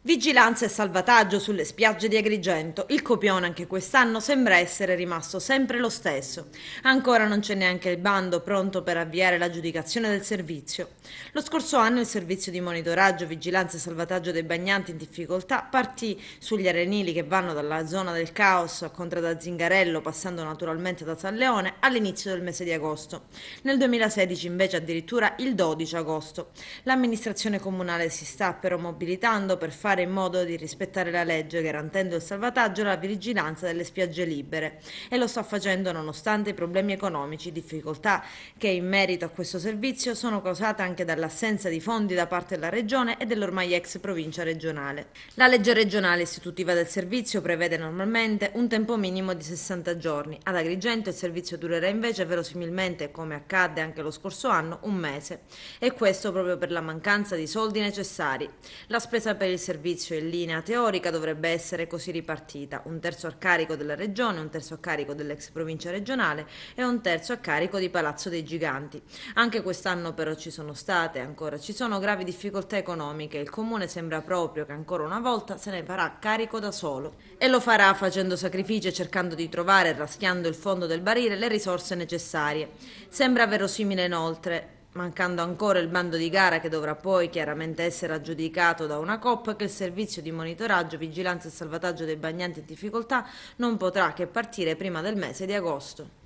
Vigilanza e salvataggio sulle spiagge di Agrigento. Il copione anche quest'anno sembra essere rimasto sempre lo stesso. Ancora non c'è neanche il bando pronto per avviare l'aggiudicazione del servizio. Lo scorso anno il servizio di monitoraggio, vigilanza e salvataggio dei bagnanti in difficoltà partì sugli arenili che vanno dalla zona del Caos a Contrada Zingarello, passando naturalmente da San Leone, all'inizio del mese di agosto. Nel 2016 invece addirittura il 12 agosto. L'amministrazione comunale si sta però mobilitando per fare in modo di rispettare la legge, garantendo il salvataggio e la vigilanza delle spiagge libere, e lo sta facendo nonostante i problemi economici, difficoltà che in merito a questo servizio sono causate anche dall'assenza di fondi da parte della regione e dell'ormai ex provincia regionale. La legge regionale istitutiva del servizio prevede normalmente un tempo minimo di 60 giorni. Ad Agrigento il servizio durerà invece verosimilmente, come accadde anche lo scorso anno, un mese, e questo proprio per la mancanza di soldi necessari. La spesa per il servizio in linea teorica dovrebbe essere così ripartita: un terzo a carico della regione, un terzo a carico dell'ex provincia regionale e un terzo a carico di Palazzo dei Giganti. Anche quest'anno però ci sono state e ancora ci sono gravi difficoltà economiche. Il comune sembra proprio che ancora una volta se ne farà carico da solo, e lo farà facendo sacrifici e cercando di trovare, raschiando il fondo del barile, le risorse necessarie. Sembra verosimile inoltre, mancando ancora il bando di gara che dovrà poi chiaramente essere aggiudicato da una COP, che il servizio di monitoraggio, vigilanza e salvataggio dei bagnanti in difficoltà non potrà che partire prima del mese di agosto.